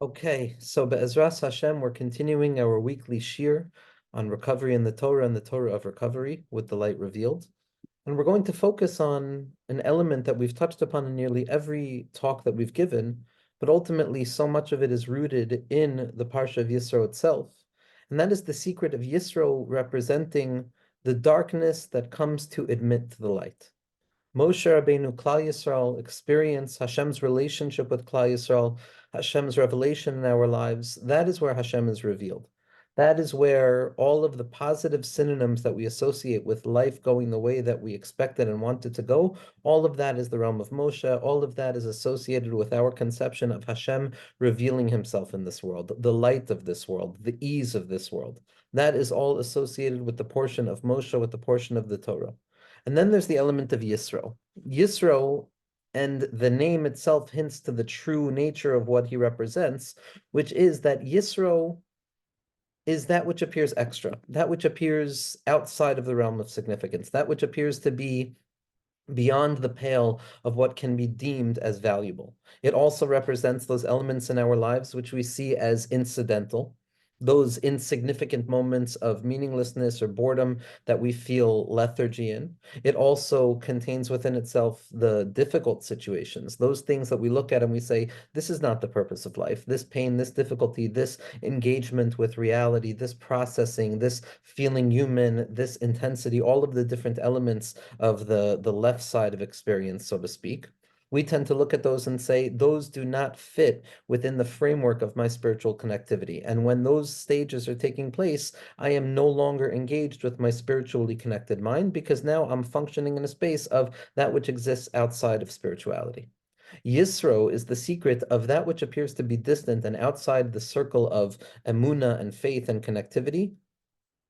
Okay, so Be'ezras Hashem, we're continuing our weekly shir on recovery in the Torah and the Torah of recovery with the light revealed. And we're going to focus on an element that we've touched upon in nearly every talk that we've given, but ultimately so much of it is rooted in the Parsha of Yisro itself. And that is the secret of Yisro representing the darkness that comes to admit to the light. Moshe Rabbeinu, Klal Yisrael, experience Hashem's relationship with Klal Yisrael, Hashem's revelation in our lives. That is where Hashem is revealed. That is where all of the positive synonyms that we associate with life going the way that we expected and wanted to go, all of that is the realm of Moshe. All of that is associated with our conception of Hashem revealing himself in this world, the light of this world, the ease of this world. That is all associated with the portion of Moshe, with the portion of the Torah. And then there's the element of Yisro. Yisro, and the name itself hints to the true nature of what he represents, which is that Yisro is that which appears extra, that which appears outside of the realm of significance, that which appears to be beyond the pale of what can be deemed as valuable. It also represents those elements in our lives which we see as incidental, those insignificant moments of meaninglessness or boredom that we feel lethargy in. It also contains within itself the difficult situations, those things that we look at and we say, this is not the purpose of life. This pain, this difficulty, this engagement with reality, this processing, this feeling human, this intensity, all of the different elements of the left side of experience, so to speak. We tend to look at those and say, those do not fit within the framework of my spiritual connectivity. And when those stages are taking place, I am no longer engaged with my spiritually connected mind because now I'm functioning in a space of that which exists outside of spirituality. Yisro is the secret of that which appears to be distant and outside the circle of emuna and faith and connectivity,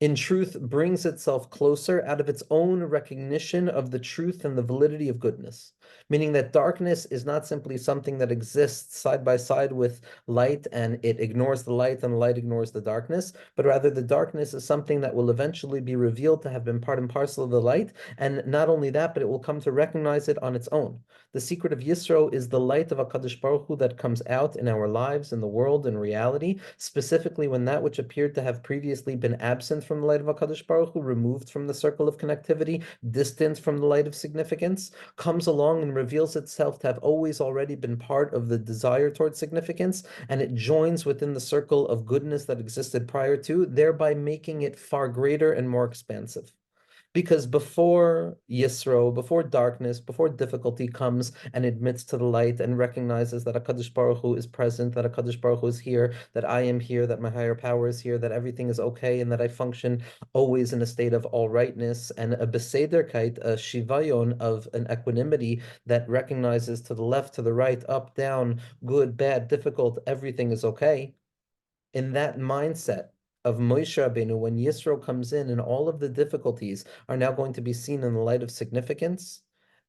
in truth brings itself closer out of its own recognition of the truth and the validity of goodness. Meaning that darkness is not simply something that exists side by side with light and it ignores the light and the light ignores the darkness, but rather the darkness is something that will eventually be revealed to have been part and parcel of the light. And not only that, but it will come to recognize it on its own. The secret of Yisro is the light of HaKadosh Baruch Hu that comes out in our lives, in the world, in reality, specifically when that which appeared to have previously been absent from the light of HaKadosh Baruch Hu, removed from the circle of connectivity, distant from the light of significance, comes along and reveals itself to have always already been part of the desire towards significance, and it joins within the circle of goodness that existed prior to, thereby making it far greater and more expansive. Because before Yisro, before darkness, before difficulty comes and admits to the light and recognizes that HaKadosh Baruch Hu is present, that HaKadosh Baruch Hu is here, that I am here, that my higher power is here, that everything is okay, and that I function always in a state of all rightness and a besederkeit, a shivayon of an equanimity that recognizes to the left, to the right, up, down, good, bad, difficult, everything is okay. In that mindset of Moshe Rabbeinu, when Yisro comes in and all of the difficulties are now going to be seen in the light of significance,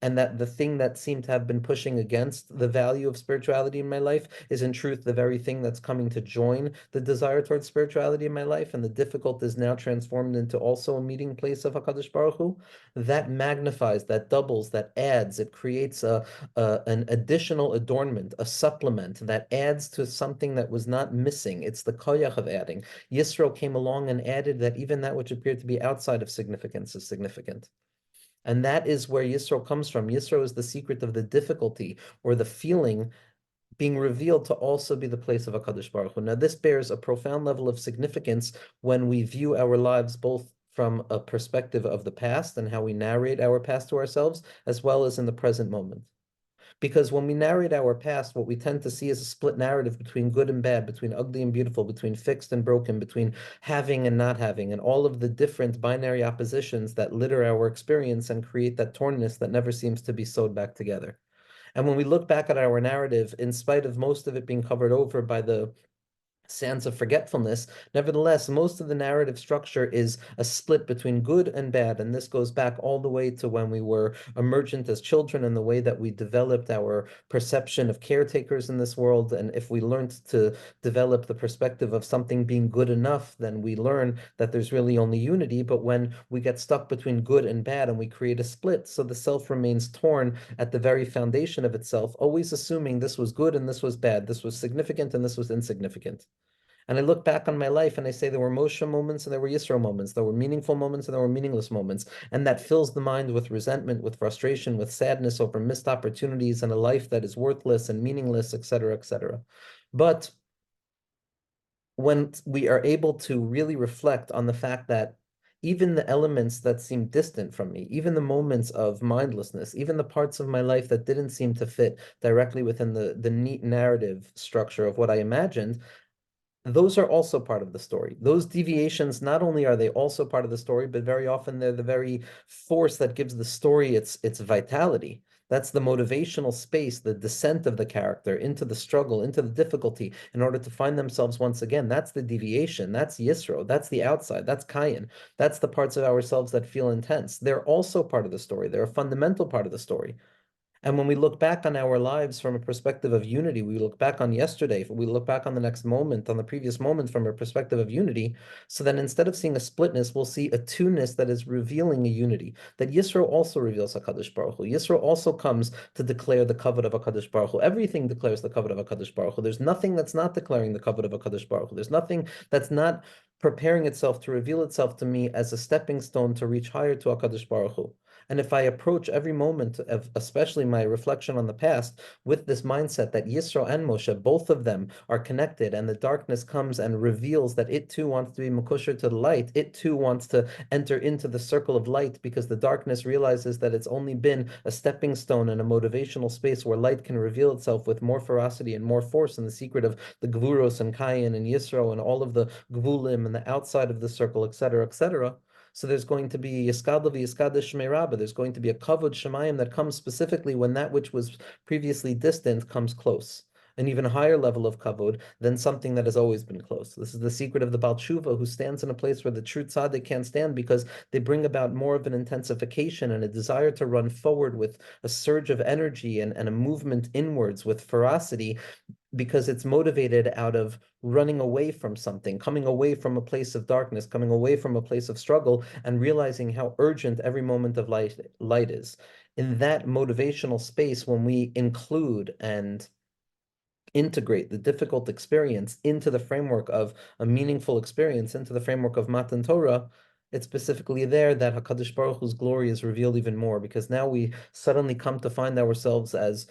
and that the thing that seemed to have been pushing against the value of spirituality in my life is in truth the very thing that's coming to join the desire towards spirituality in my life, and the difficult is now transformed into also a meeting place of HaKadosh Baruch Hu, that magnifies, that doubles, that adds, it creates an additional adornment, a supplement that adds to something that was not missing. It's the koyach of adding. Yisro came along and added that even that which appeared to be outside of significance is significant. And that is where Yisro comes from. Yisro is the secret of the difficulty or the feeling being revealed to also be the place of HaKadosh Baruch Hu. Now, this bears a profound level of significance when we view our lives both from a perspective of the past and how we narrate our past to ourselves, as well as in the present moment. Because when we narrate our past, what we tend to see is a split narrative between good and bad, between ugly and beautiful, between fixed and broken, between having and not having, and all of the different binary oppositions that litter our experience and create that tornness that never seems to be sewed back together. And when we look back at our narrative, in spite of most of it being covered over by the sands of forgetfulness. Nevertheless, most of the narrative structure is a split between good and bad, and this goes back all the way to when we were emergent as children and the way that we developed our perception of caretakers in this world. And if we learned to develop the perspective of something being good enough, then we learn that there's really only unity. But when we get stuck between good and bad and we create a split, so the self remains torn at the very foundation of itself, always assuming this was good and this was bad, this was significant and this was insignificant. And I look back on my life and I say there were Moshe moments and there were Yisro moments, there were meaningful moments and there were meaningless moments. And that fills the mind with resentment, with frustration, with sadness over missed opportunities and a life that is worthless and meaningless, etc., etc. But when we are able to really reflect on the fact that even the elements that seem distant from me, even the moments of mindlessness, even the parts of my life that didn't seem to fit directly within the neat narrative structure of what I imagined, those are also part of the story. Those deviations, not only are they also part of the story, but very often they're the very force that gives the story its vitality. That's the motivational space, the descent of the character into the struggle, into the difficulty, in order to find themselves once again. That's the deviation. That's Yisro. That's the outside. That's Kayin. That's the parts of ourselves that feel intense. They're also part of the story. They're a fundamental part of the story. And when we look back on our lives from a perspective of unity, we look back on yesterday, we look back on the next moment, on the previous moment from a perspective of unity. So then instead of seeing a splitness, we'll see a two-ness that is revealing a unity. That Yisro also reveals HaKadosh Baruch Hu. Yisro also comes to declare the kavod of HaKadosh Baruch Hu. Everything declares the kavod of HaKadosh Baruch Hu. There's nothing that's not declaring the kavod of HaKadosh Baruch Hu. There's nothing that's not preparing itself to reveal itself to me as a stepping stone to reach higher to HaKadosh Baruch Hu. And if I approach every moment of, especially my reflection on the past, with this mindset that Yisro and Moshe, both of them are connected, and the darkness comes and reveals that it too wants to be makusher to the light, it too wants to enter into the circle of light, because the darkness realizes that it's only been a stepping stone and a motivational space where light can reveal itself with more ferocity and more force, and the secret of the Gvuros and Kayin and Yisro and all of the Gvulim and the outside of the circle, etc., etc. So there's going to be Yiskadla v'Yiskadla Shmei Rabbah. There's going to be a kavod shemayim that comes specifically when that which was previously distant comes close. An even higher level of kavod than something that has always been close. This is the secret of the Baal Tshuva, who stands in a place where the true tzaddik can't stand, because they bring about more of an intensification and a desire to run forward with a surge of energy and a movement inwards with ferocity, because it's motivated out of running away from something, coming away from a place of darkness, coming away from a place of struggle, and realizing how urgent every moment of light is. In that motivational space, when we include and integrate the difficult experience into the framework of a meaningful experience, into the framework of Matan Torah, it's specifically there that HaKadosh Baruch Hu's glory is revealed even more, because now we suddenly come to find ourselves as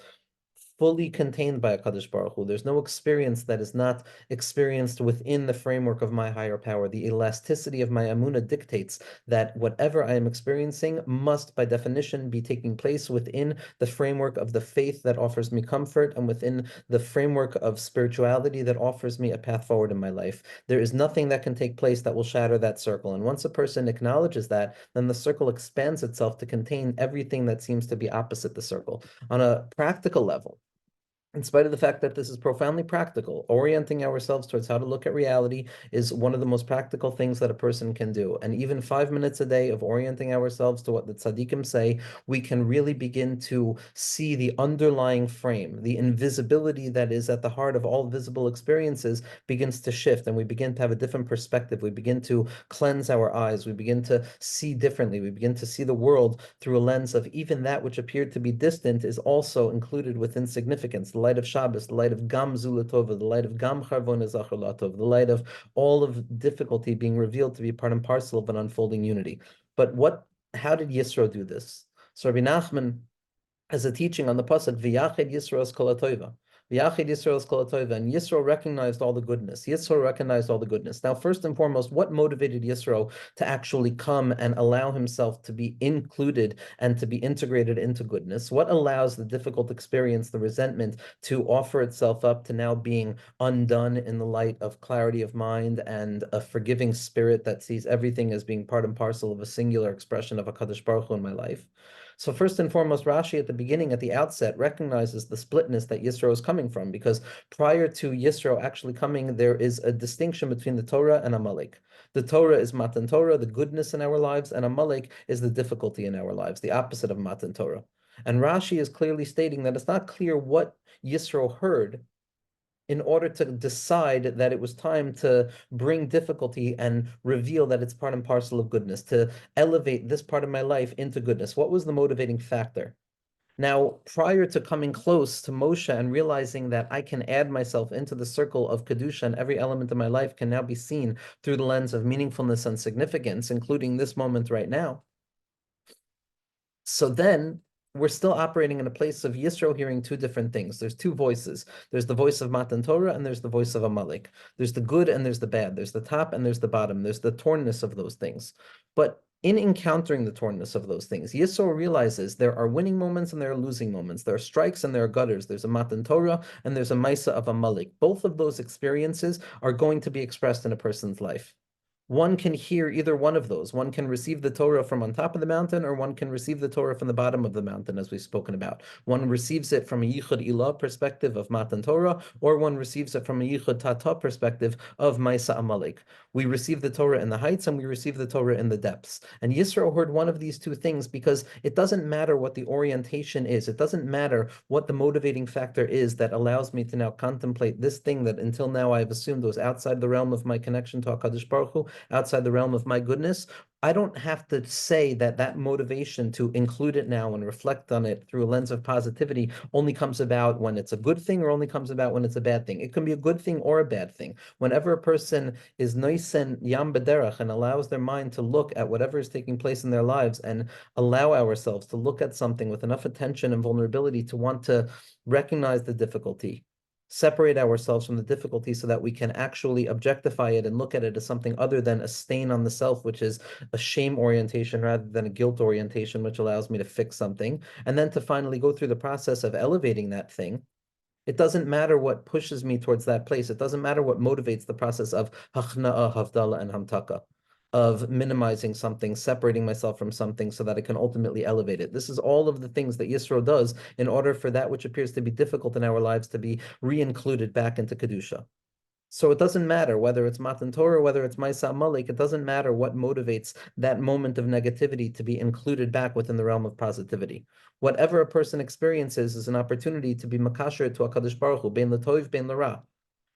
fully contained by HaKadosh Baruch Hu. There's no experience that is not experienced within the framework of my higher power. The elasticity of my Amunah dictates that whatever I am experiencing must, by definition, be taking place within the framework of the faith that offers me comfort, and within the framework of spirituality that offers me a path forward in my life. There is nothing that can take place that will shatter that circle. And once a person acknowledges that, then the circle expands itself to contain everything that seems to be opposite the circle. On a practical level, in spite of the fact that this is profoundly practical, orienting ourselves towards how to look at reality is one of the most practical things that a person can do. And even 5 minutes a day of orienting ourselves to what the tzaddikim say, we can really begin to see the underlying frame, the invisibility that is at the heart of all visible experiences begins to shift, and we begin to have a different perspective. We begin to cleanse our eyes. We begin to see differently. We begin to see the world through a lens of even that which appeared to be distant is also included within significance. The light of Shabbos, the light of Gam Zulatova, the light of Gam Charvon Ezacharlatov, the light of all of difficulty being revealed to be part and parcel of an unfolding unity. But how did Yisro do this? So Rabbi Nachman has a teaching on the pasuk, V'yachid Yisro es kol hatoiva. V'yachid Yisro es kol hatoiva. And Yisro recognized all the goodness. Yisro recognized all the goodness. Now, first and foremost, what motivated Yisro to actually come and allow himself to be included and to be integrated into goodness? What allows the difficult experience, the resentment, to offer itself up to now being undone in the light of clarity of mind and a forgiving spirit that sees everything as being part and parcel of a singular expression of HaKadosh Baruch Hu in my life? So first and foremost, Rashi at the beginning, at the outset, recognizes the splitness that Yisro is coming from, because prior to Yisro actually coming, there is a distinction between the Torah and Amalek. The Torah is Matan Torah, the goodness in our lives, and Amalek is the difficulty in our lives, the opposite of Matan Torah. And Rashi is clearly stating that it's not clear what Yisro heard in order to decide that it was time to bring difficulty and reveal that it's part and parcel of goodness, to elevate this part of my life into goodness. What was the motivating factor? Now, prior to coming close to Moshe and realizing that I can add myself into the circle of Kedusha and every element of my life can now be seen through the lens of meaningfulness and significance, including this moment right now. So then we're still operating in a place of Yisro hearing two different things. There's two voices. There's the voice of Matan Torah and there's the voice of Amalek. There's the good and there's the bad. There's the top and there's the bottom. There's the tornness of those things. But in encountering the tornness of those things, Yisro realizes there are winning moments and there are losing moments. There are strikes and there are gutters. There's a Matan Torah and there's a Maisa of Amalek. Both of those experiences are going to be expressed in a person's life. One can hear either one of those. One can receive the Torah from on top of the mountain, or one can receive the Torah from the bottom of the mountain, as we've spoken about. One receives it from a Yichud Ilah perspective of Matan Torah, or one receives it from a Yichud Tata perspective of Maisa Amalek. We receive the Torah in the heights, and we receive the Torah in the depths. And Yisro heard one of these two things because it doesn't matter what the orientation is. It doesn't matter what the motivating factor is that allows me to now contemplate this thing that until now I've assumed was outside the realm of my connection to HaKadosh Baruch Hu, outside the realm of my goodness. I don't have to say that that motivation to include it now and reflect on it through a lens of positivity only comes about when it's a good thing or only comes about when it's a bad thing. It can be a good thing or a bad thing. Whenever a person is noisen yam bederach and allows their mind to look at whatever is taking place in their lives and allow ourselves to look at something with enough attention and vulnerability to want to recognize the difficulty, separate ourselves from the difficulty so that we can actually objectify it and look at it as something other than a stain on the self, which is a shame orientation rather than a guilt orientation, which allows me to fix something, and then to finally go through the process of elevating that thing. It doesn't matter what pushes me towards that place. It doesn't matter what motivates the process of hachna'a, havdala, and hamtaka, of minimizing something, separating myself from something so that I can ultimately elevate it. This is all of the things that Yisro does in order for that which appears to be difficult in our lives to be re-included back into Kedusha. So it doesn't matter whether it's Matan Torah, whether it's Maisa Malik, it doesn't matter what motivates that moment of negativity to be included back within the realm of positivity. Whatever a person experiences is an opportunity to be makasher to HaKadosh Baruch Hu, bein l'toiv, bein l'ra.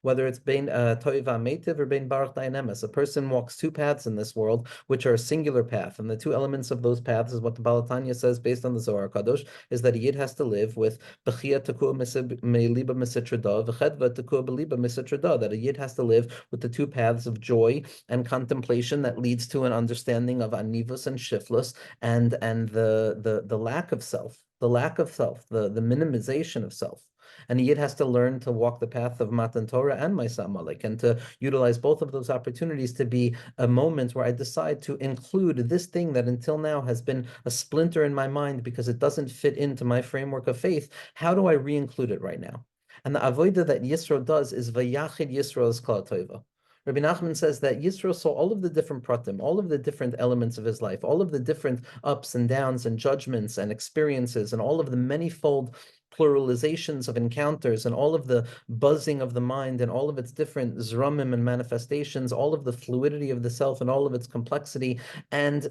Whether it's bein toiva metiv or bein baruch dayanemes. A person walks two paths in this world, which are a singular path. And the two elements of those paths is what the Balatanya says based on the Zohar Kadosh, is that a yid has to live with bechia tekua meliba misitrada, v'chedva tekua beliba misitrada, that a yid has to live with the two paths of joy and contemplation that leads to an understanding of anivus and shiflus and the lack of self, the minimization of self. And a yid has to learn to walk the path of Matan Torah and Maisa Malik, and to utilize both of those opportunities to be a moment where I decide to include this thing that until now has been a splinter in my mind because it doesn't fit into my framework of faith. How do I re-include it right now? And the avodah that Yisro does is vayachid Yisro as kol tova. Rabbi Nachman says that Yisro saw all of the different pratim, all of the different elements of his life, all of the different ups and downs and judgments and experiences, and all of the manifold pluralizations of encounters and all of the buzzing of the mind and all of its different zramim and manifestations, all of the fluidity of the self and all of its complexity. And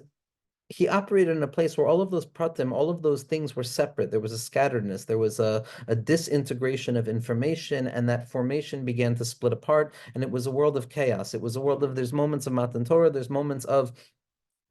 he operated in a place where all of those pratim, all of those things were separate. There was a scatteredness, there was a disintegration of information, and that formation began to split apart, and it was a world of chaos. It was a world of, there's moments of Matan Torah, there's moments of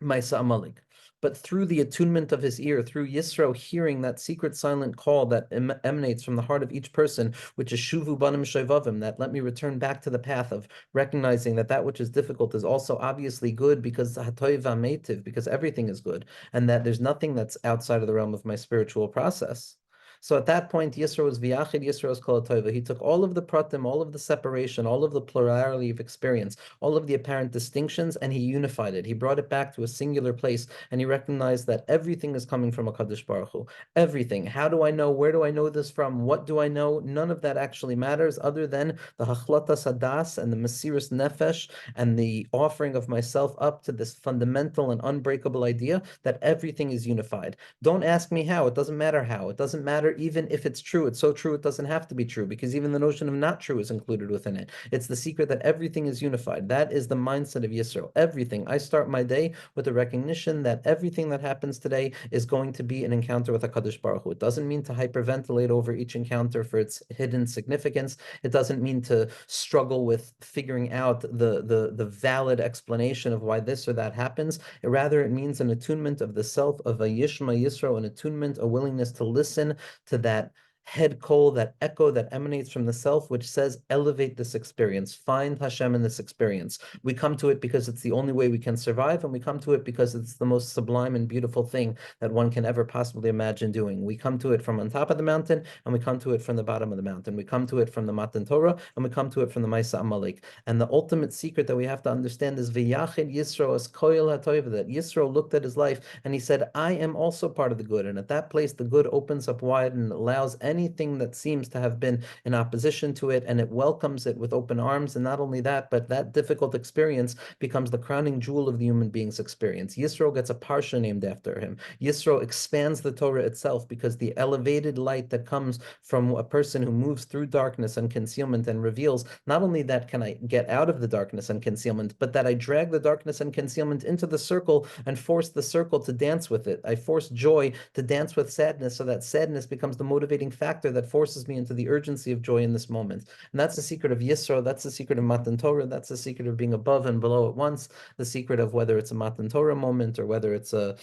Maisa Malik. But through the attunement of his ear, through Yisro hearing that secret silent call that emanates from the heart of each person, which is Shuvu Banim Shevavim, that let me return back to the path of recognizing that that which is difficult is also obviously good because Hatoiv Metiv, because everything is good, and that there's nothing that's outside of the realm of my spiritual process. So at that point, Yisro was v'yachid, Yisro was kol tova. He took all of the pratim, all of the separation, all of the plurality of experience, all of the apparent distinctions, and he unified it. He brought it back to a singular place, and he recognized that everything is coming from HaKadosh Baruch Hu. Everything. How do I know? Where do I know this from? What do I know? None of that actually matters other than the hachlatas hadas and the mesiras nefesh and the offering of myself up to this fundamental and unbreakable idea that everything is unified. Don't ask me how. It doesn't matter how. It doesn't matter even if it's true. It's so true it doesn't have to be true, because even the notion of not true is included within it. It's the secret that everything is unified. That is the mindset of Yisro. Everything. I start my day with the recognition that everything that happens today is going to be an encounter with HaKadosh Baruch Hu. It doesn't mean to hyperventilate over each encounter for its hidden significance. It doesn't mean to struggle with figuring out the valid explanation of why this or that happens. Rather, it means an attunement of the self, of a Yishma Yisro, an attunement, a willingness to listen to that head call, that echo that emanates from the self, which says, elevate this experience, find Hashem in this experience. We come to it because it's the only way we can survive, and we come to it because it's the most sublime and beautiful thing that one can ever possibly imagine doing. We come to it from on top of the mountain, and we come to it from the bottom of the mountain. We come to it from the Matan Torah, and we come to it from the Maisa Amalek. And the ultimate secret that we have to understand is V'yachid Yisro as koil hatoiv, that Yisro looked at his life and he said, I am also part of the good. And at that place, the good opens up wide and allows anything that seems to have been in opposition to it, and it welcomes it with open arms. And not only that, but that difficult experience becomes the crowning jewel of the human being's experience. Yisro gets a parsha named after him. Yisro expands the Torah itself, because the elevated light that comes from a person who moves through darkness and concealment and reveals, not only that can I get out of the darkness and concealment, but that I drag the darkness and concealment into the circle and force the circle to dance with it. I force joy to dance with sadness, so that sadness becomes the motivating factor that forces me into the urgency of joy in this moment. And that's the secret of Yisro. That's the secret of Matan Torah. That's the secret of being above and below at once. The secret of whether it's a Matan Torah moment or whether it's a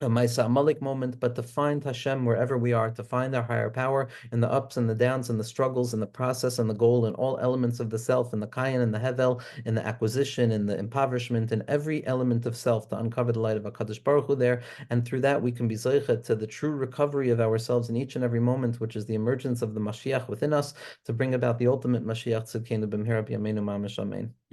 Maisa Malik moment, but to find Hashem wherever we are, to find our higher power in the ups and the downs and the struggles and the process and the goal and all elements of the self, and the kayan and the hevel, in the acquisition and the impoverishment, and every element of self, to uncover the light of HaKadosh Baruch Hu there. And through that, we can be zeichet to the true recovery of ourselves in each and every moment, which is the emergence of the Mashiach within us, to bring about the ultimate Mashiach Tzidkenu B'mhera B'yameinu Mamash Amen.